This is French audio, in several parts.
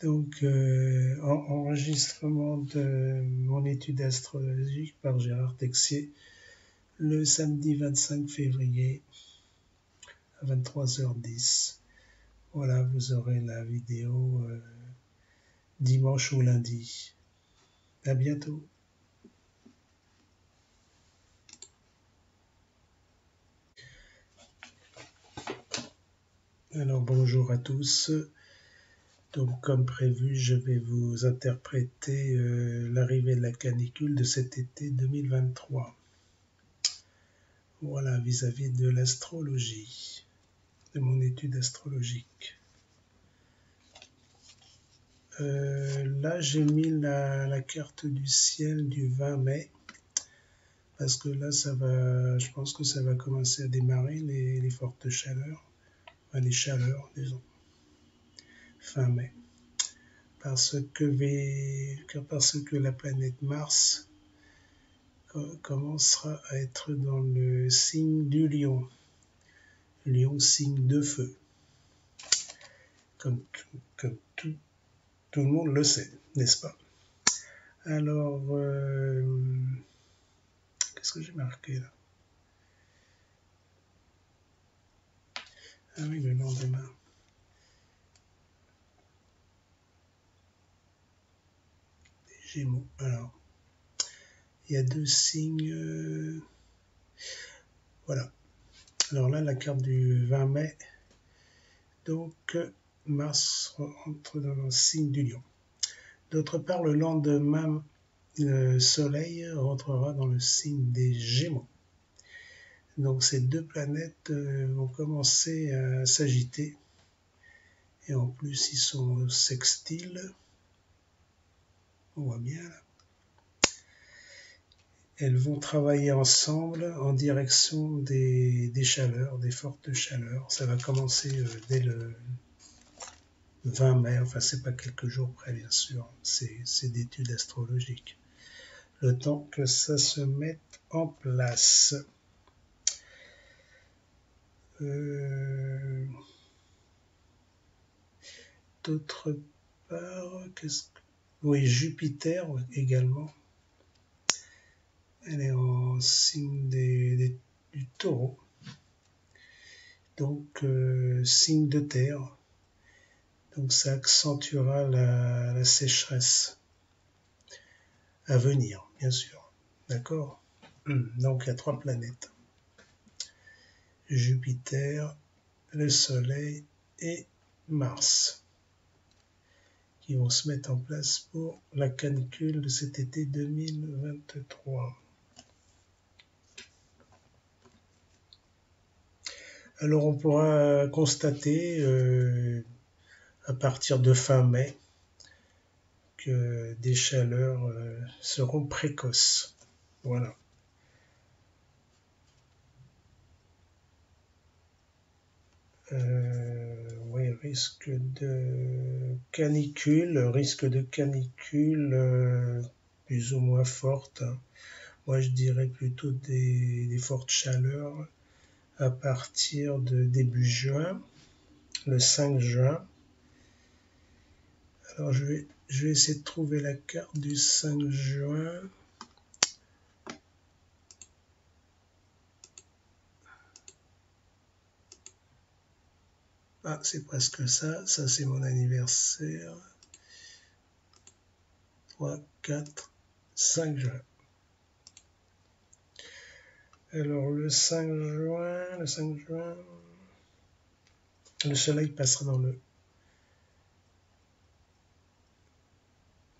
Donc, enregistrement de mon étude astrologique par Gérard Texier le samedi 25 février à 23h10. Voilà, vous aurez la vidéo dimanche ou lundi. À bientôt. Alors bonjour à tous. Donc comme prévu, je vais vous interpréter l'arrivée de la canicule de cet été 2023. Voilà, vis-à-vis de l'astrologie, de mon étude astrologique. Là, j'ai mis la carte du ciel du 20 mai, parce que là, je pense que ça va commencer à démarrer les fortes chaleurs, enfin les chaleurs, disons, fin mai. Parce que la planète Mars commencera à être dans le signe du Lion. Lion, signe de feu. Comme tout le monde le sait, n'est-ce pas? Alors, qu'est-ce que j'ai marqué là? Ah oui, le lendemain. Des Gémeaux. Alors, il y a deux signes. Voilà. Alors là, la carte du 20 mai. Donc, Mars rentre dans le signe du Lion. D'autre part, le lendemain, le Soleil rentrera dans le signe des Gémeaux. Donc ces deux planètes vont commencer à s'agiter. Et en plus, ils sont sextiles. On voit bien là. Elles vont travailler ensemble en direction des chaleurs, des fortes chaleurs. Ça va commencer dès le 20 mai, enfin c'est pas quelques jours près bien sûr, c'est d'études astrologiques. Le temps que ça se mette en place. D'autre part, oui, Jupiter également. Elle est en signe du Taureau. Donc, signe de terre. Donc, ça accentuera la sécheresse à venir, bien sûr. D'accord? Donc, il y a trois planètes. Jupiter, le Soleil et Mars, qui vont se mettre en place pour la canicule de cet été 2023. Alors, on pourra constater à partir de fin mai que des chaleurs seront précoces. Voilà. Oui, risque de canicule plus ou moins forte. Moi, je dirais plutôt des fortes chaleurs à partir de début juin, le 5 juin. Alors, je vais essayer de trouver la carte du 5 juin. Ah, c'est presque ça. Ça, c'est mon anniversaire. 3, 4, 5 juin. Alors, le 5 juin, le soleil passera dans le...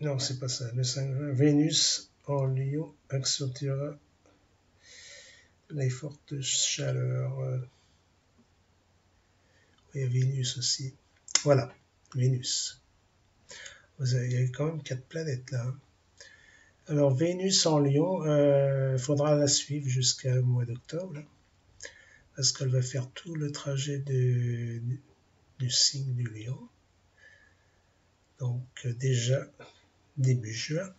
Non, c'est pas ça. Le 5 juin, Vénus en Lion accentuera les fortes chaleurs. Il y a Vénus aussi. Voilà, Vénus. Il y a quand même 4 planètes là. Alors, Vénus en Lion, il faudra la suivre jusqu'au mois d'octobre, parce qu'elle va faire tout le trajet du signe du Lion. Donc, déjà, début juin.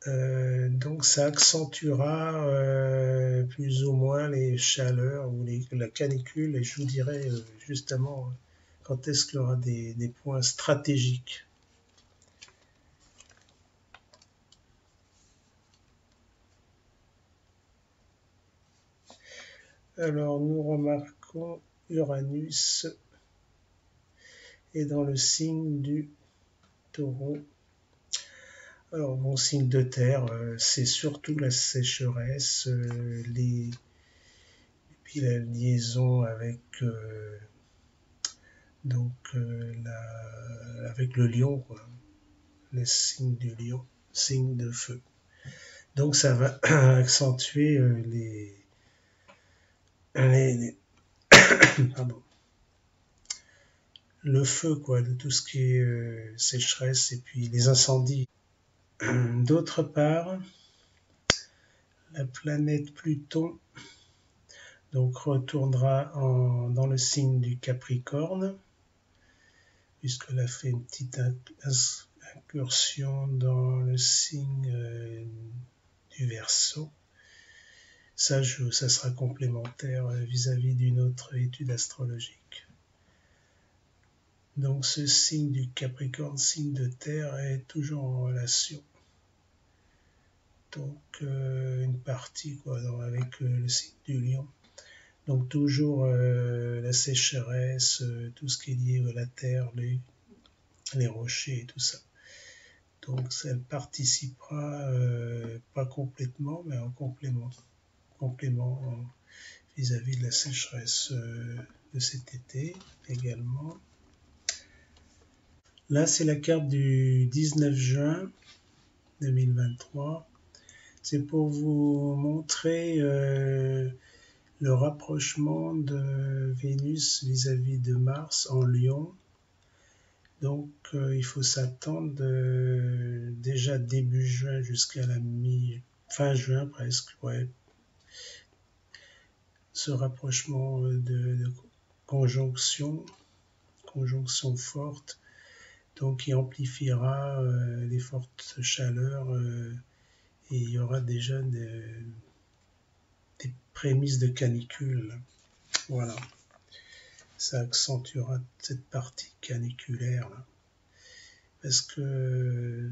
Donc, ça accentuera plus ou moins les chaleurs ou la canicule, et je vous dirai justement quand est-ce qu'il y aura des points stratégiques. Alors, nous remarquons Uranus est dans le signe du Taureau. Alors, mon signe de terre, c'est surtout la sécheresse, puis la liaison avec, avec le lion, quoi. Le signe du lion, signe de feu. Donc, ça va accentuer pardon, le feu, quoi, de tout ce qui est sécheresse et puis les incendies. D'autre part, la planète Pluton donc retournera dans le signe du Capricorne, puisqu'elle a fait une petite incursion dans le signe du Verseau. Ça sera complémentaire vis-à-vis d'une autre étude astrologique. Donc ce signe du Capricorne, signe de terre, est toujours en relation. Donc une partie quoi, avec le signe du Lion. Donc toujours la sécheresse, tout ce qui est lié à la terre, les rochers et tout ça. Donc elle participera pas complètement, mais en complément vis-à-vis de la sécheresse de cet été également. Là, c'est la carte du 19 juin 2023. C'est pour vous montrer le rapprochement de Vénus vis-à-vis de Mars en Lion. Donc, il faut s'attendre déjà début juin jusqu'à la fin juin presque, ouais. Ce rapprochement de conjonction forte, donc qui amplifiera les fortes chaleurs et il y aura déjà des prémices de canicule. Voilà. Ça accentuera cette partie caniculaire là. Parce que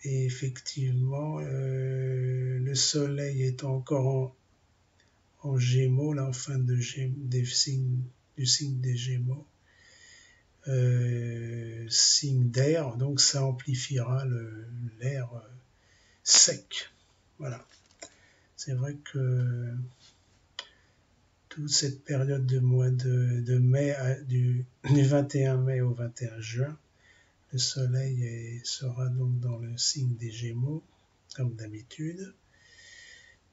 et effectivement le soleil est encore en Gémeaux là en fin de du signe des Gémeaux, signe d'air, donc ça amplifiera l'air sec. Voilà. C'est vrai que toute cette période de mois de mai, du 21 mai au 21 juin, le soleil sera donc dans le signe des Gémeaux, comme d'habitude,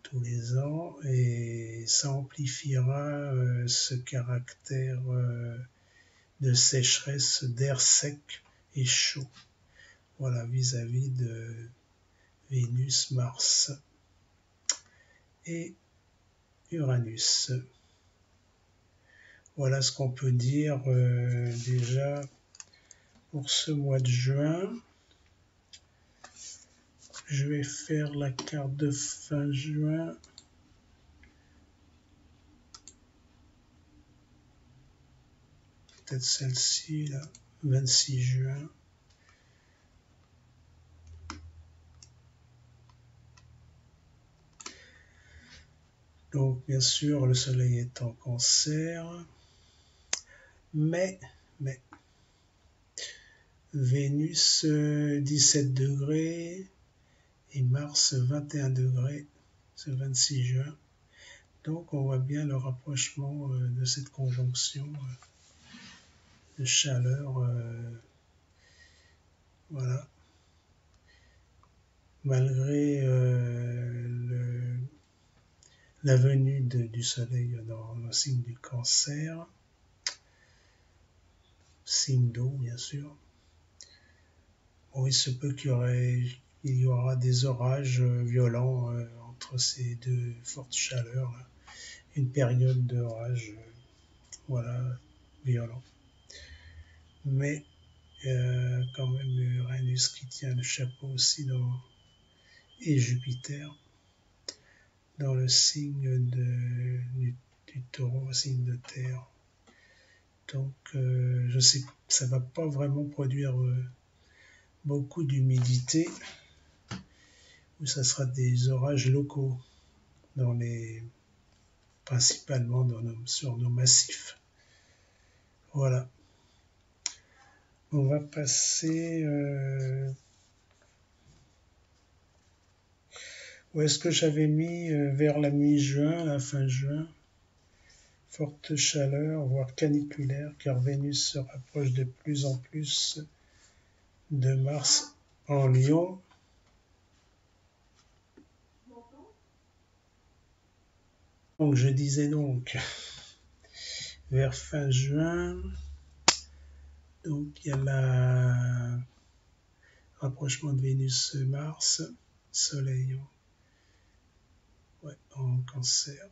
tous les ans, et ça amplifiera ce caractère de sécheresse, d'air sec et chaud. Voilà, vis-à-vis de Vénus, Mars et Uranus. Voilà ce qu'on peut dire déjà pour ce mois de juin. Je vais faire la carte de fin juin. Peut-être celle-ci, là, 26 juin. Donc, bien sûr, le soleil est en Cancer. Mais Vénus 17 degrés et Mars 21 degrés, ce 26 juin. Donc on voit bien le rapprochement de cette conjonction de chaleur. Voilà. Malgré la venue du soleil dans le signe du Cancer, signe d'eau bien sûr. Bon, il se peut qu'il y aura des orages violents entre ces deux fortes chaleurs. Là. Une période d'orage, voilà, violent. Mais quand même Uranus qui tient le chapeau aussi et Jupiter dans le signe du Taureau, signe de terre. Donc, je sais, ça va pas vraiment produire beaucoup d'humidité, ou ça sera des orages locaux principalement sur nos massifs. Voilà. On va passer. Où est-ce que j'avais mis vers la mi-juin, la fin juin? Forte chaleur, voire caniculaire, car Vénus se rapproche de plus en plus de Mars en Lion. Donc je disais donc vers fin juin, donc il y a le rapprochement de Vénus-Mars, Soleil en Cancer.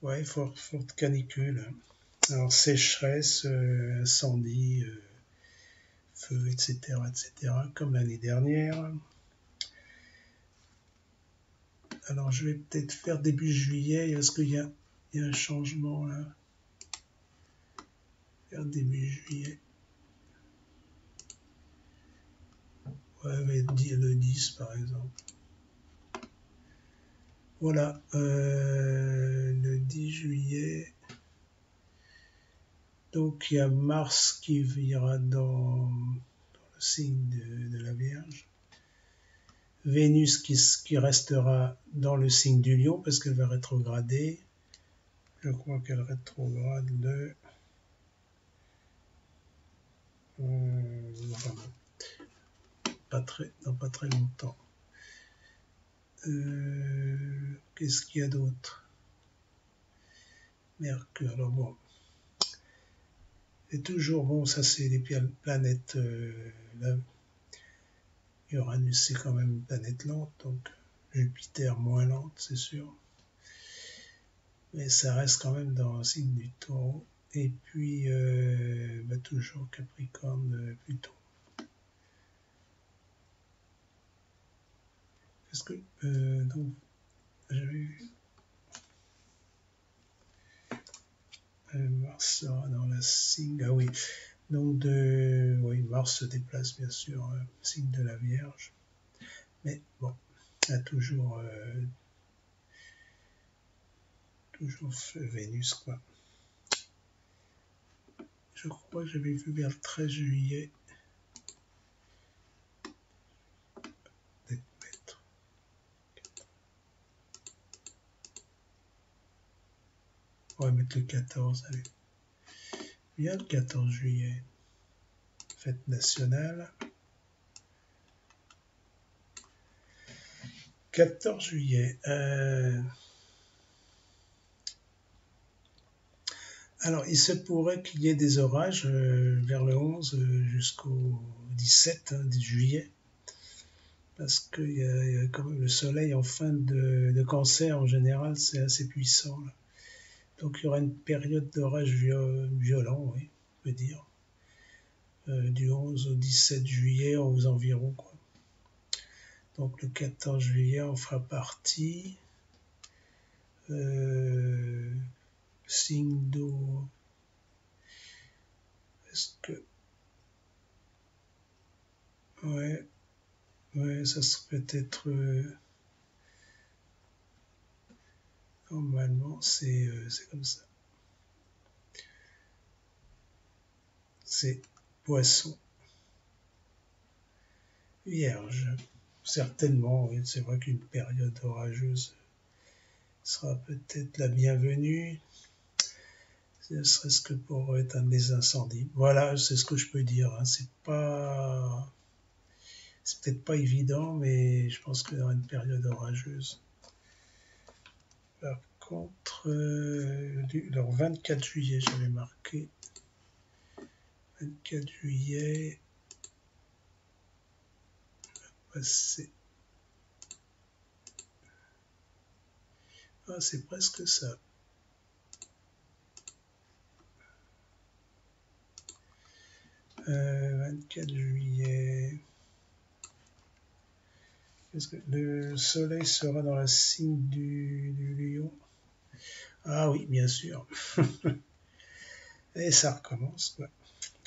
Ouais, forte canicule. Alors sécheresse, incendie, feu, etc., comme l'année dernière. Alors je vais peut-être faire début juillet. Est-ce qu'il y a un changement là? Faire début juillet. Ouais, le 10 par exemple. Voilà, le 10 juillet. Donc il y a Mars qui ira dans le signe de la Vierge. Vénus qui restera dans le signe du Lion parce qu'elle va rétrograder. Je crois qu'elle rétrograde dans pas très longtemps. Qu'est-ce qu'il y a d'autre? Mercure, alors bon. Et toujours, bon, ça c'est les planètes. Uranus c'est quand même une planète lente, donc Jupiter moins lente, c'est sûr. Mais ça reste quand même dans le signe du Taureau. Et puis, toujours Capricorne, Pluton. Parce que, donc, j'avais vu. Mars sera dans la signe. Ah oui. Donc, oui, Mars se déplace bien sûr, signe de la Vierge. Mais bon, il y a toujours Vénus, quoi. Je crois que j'avais vu vers le 13 juillet. On va mettre le 14, allez. Bien le 14 juillet. Fête nationale. 14 juillet. Alors, il se pourrait qu'il y ait des orages vers le 11 jusqu'au 17 juillet. Parce que y a quand même le soleil en fin de cancer, en général, c'est assez puissant. Là. Donc, il y aura une période d'orage violent, oui, on peut dire. Du 11 au 17 juillet aux environs, quoi. Donc, le 14 juillet, on fera partie. Signe d'eau. Est-ce que. Ouais, ça serait peut-être. Normalement, c'est comme ça. C'est Poisson. Vierge. Certainement, oui, c'est vrai qu'une période orageuse sera peut-être la bienvenue. Ne serait-ce que pour éteindre les incendies. Voilà, c'est ce que je peux dire. Hein. C'est peut-être pas évident, mais je pense qu'il y aura une période orageuse. Par contre, le 24 juillet, j'avais marqué. 24 juillet. Passer. Ah, c'est presque ça. « 24 juillet. Est-ce que le soleil sera dans la signe du Lion? Ah oui, bien sûr. Et ça recommence, quoi.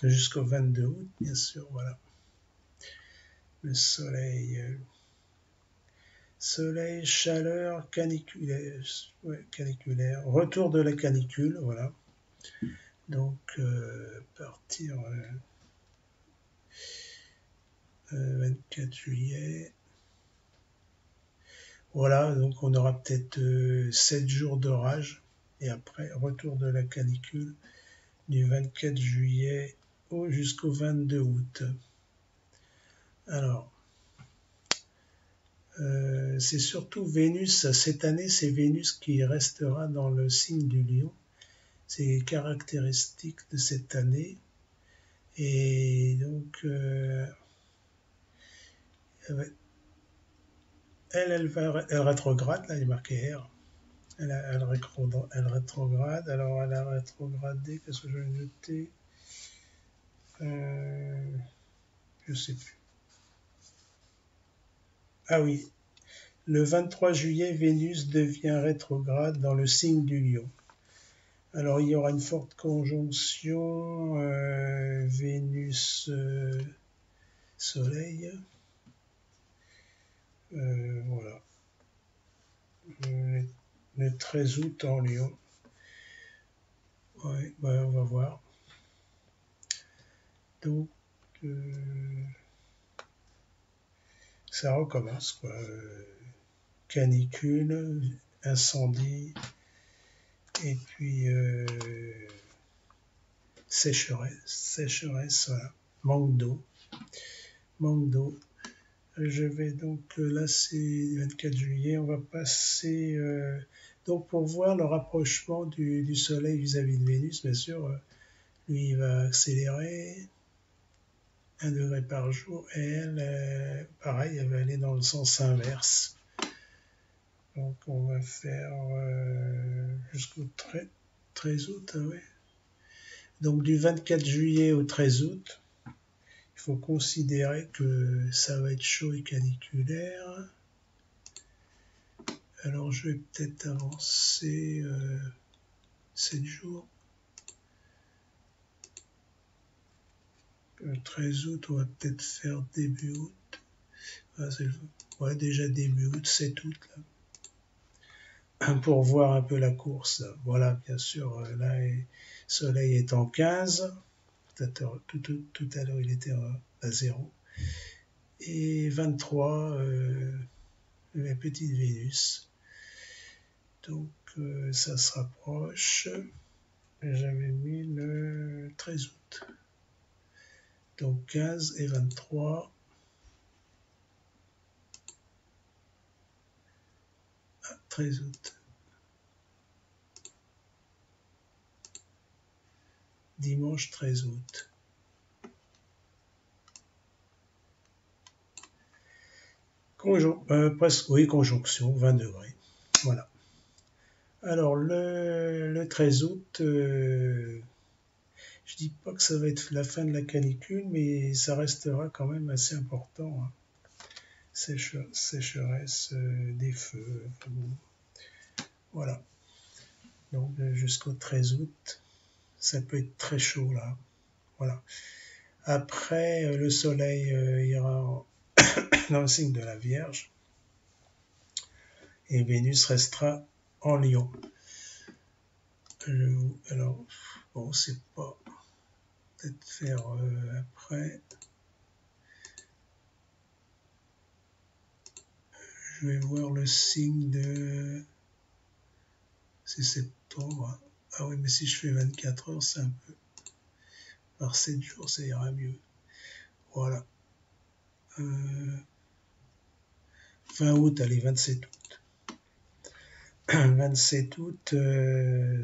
Jusqu'au 22 août, bien sûr, voilà. Le soleil, soleil, chaleur, caniculaire, ouais, caniculaire, retour de la canicule, voilà. Donc, partir 24 juillet. Voilà, donc on aura peut-être 7 jours d'orage. Et après, retour de la canicule du 24 juillet jusqu'au 22 août. Alors, c'est surtout Vénus, cette année, c'est Vénus qui restera dans le signe du Lion. C'est caractéristique de cette année. Et donc, elle rétrograde, là, il est marqué R. Elle rétrograde. Alors, elle a rétrogradé, qu'est-ce que je vais noter je sais plus. Ah oui, le 23 juillet, Vénus devient rétrograde dans le signe du Lion. Alors, il y aura une forte conjonction Vénus-Soleil. Voilà. Le 13 août en Lion. Ouais, bah, on va voir. Donc, ça recommence, quoi. Canicule, incendie, et puis sécheresse, voilà. Manque d'eau. Je vais donc, là c'est 24 juillet, on va passer, donc pour voir le rapprochement du Soleil vis-à-vis de Vénus, bien sûr, lui il va accélérer 1 degré par jour, et elle, pareil, elle va aller dans le sens inverse. Donc on va faire jusqu'au 13 août, ah ouais. Donc du 24 juillet au 13 août, il faut considérer que ça va être chaud et caniculaire. Alors je vais peut-être avancer 7 jours. Le 13 août, on va peut-être faire début août. Ah, ouais, déjà début août, 7 août. Là. Pour voir un peu la course. Là. Voilà, bien sûr, là, le soleil est en 15. Tout à l'heure, il était à 0. Et 23, la petite Vénus. Donc, ça se rapproche. J'avais mis le 13 août. Donc 15 et 23. 13 août. Dimanche 13 août. Presque, oui, conjonction, 20 degrés. Voilà. Alors, le 13 août, je dis pas que ça va être la fin de la canicule, mais ça restera quand même assez important. Hein. Sécheresse, des feux. Voilà. Donc, jusqu'au 13 août, ça peut être très chaud là. Voilà. Après, le soleil ira dans le signe de la Vierge et Vénus restera en Lion. Alors, bon, c'est pas peut-être faire après. Je vais voir le signe de. C'est septembre. Ah oui, mais si je fais 24 heures, c'est un peu. Par 7 jours, ça ira mieux. Voilà. 20 août, allez, 27 août. 27 août,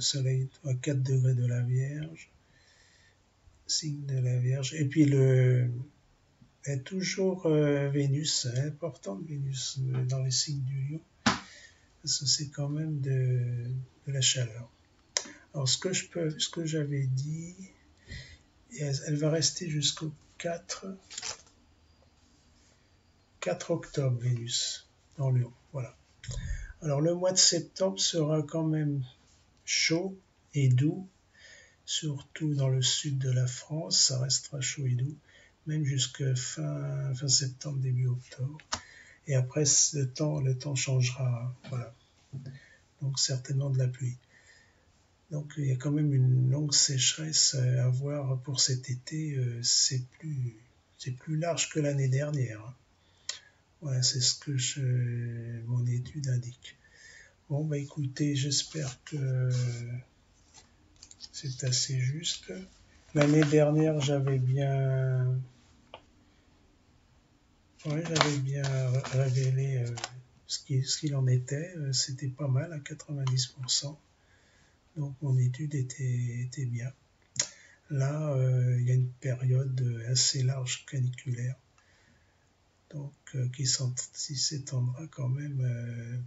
soleil à 4 degrés de la Vierge. Signe de la Vierge. Et puis et toujours Vénus, important Vénus dans les signes du Lion, parce que c'est quand même de la chaleur. Alors ce que j'avais dit, elle va rester jusqu'au 4 octobre Vénus dans Lion. Voilà. Alors le mois de septembre sera quand même chaud et doux, surtout dans le sud de la France, ça restera chaud et doux, même jusqu'à fin septembre, début octobre. Et après, le temps changera, voilà. Donc certainement de la pluie. Donc il y a quand même une longue sécheresse à voir pour cet été. C'est plus large que l'année dernière. Voilà, c'est ce que mon étude indique. Bon, bah écoutez, j'espère que c'est assez juste. L'année dernière, j'avais bien révélé ce qu'il en était. C'était pas mal à 90%. Donc mon étude était bien. Là, il y a une période assez large caniculaire, donc qui s'étendra quand même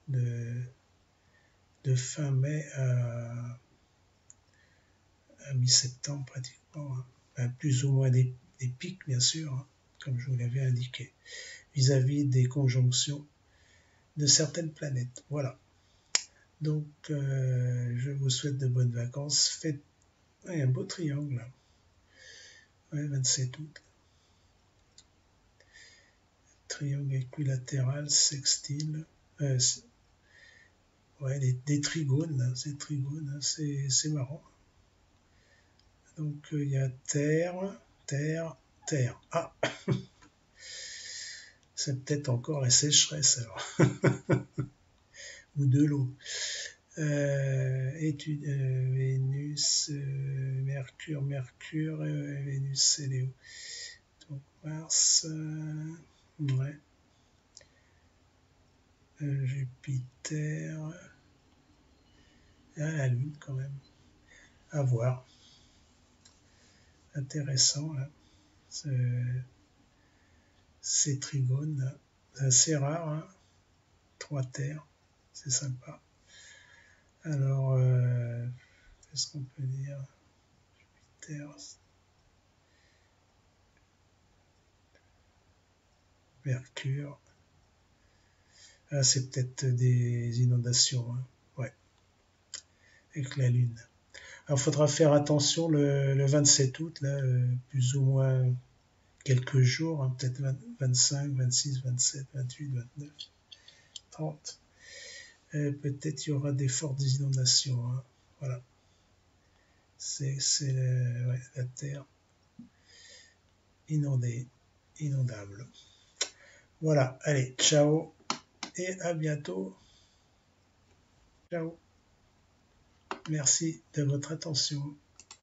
de fin mai à mi-septembre pratiquement, hein. Plus ou moins des pics bien sûr, hein, comme je vous l'avais indiqué, vis-à-vis des conjonctions de certaines planètes. Voilà. Donc je vous souhaite de bonnes vacances. Faites un beau triangle là. Ouais, 27 août. Triangle équilatéral, sextile. Ouais, des trigones, ces trigones, c'est marrant. Donc il y a Terre, Terre, Terre. Ah, c'est peut-être encore la sécheresse alors, ou de l'eau. Vénus, Mercure, Vénus, c'est Léo. Donc Mars, ouais. Jupiter, la Lune quand même. À voir. Intéressant, là. Ces trigones, là. C'est assez rare, hein. 3 terres, c'est sympa. Alors, qu'est-ce qu'on peut dire? Jupiter, Mercure. Ah, c'est peut-être des inondations, hein. Ouais, avec la Lune. Alors, il faudra faire attention le 27 août, là, plus ou moins quelques jours, hein, peut-être 25, 26, 27, 28, 29, 30. Peut-être il y aura des fortes inondations, hein. Voilà. C'est ouais, la terre inondée, inondable. Voilà, allez, ciao et à bientôt. Ciao. Merci de votre attention.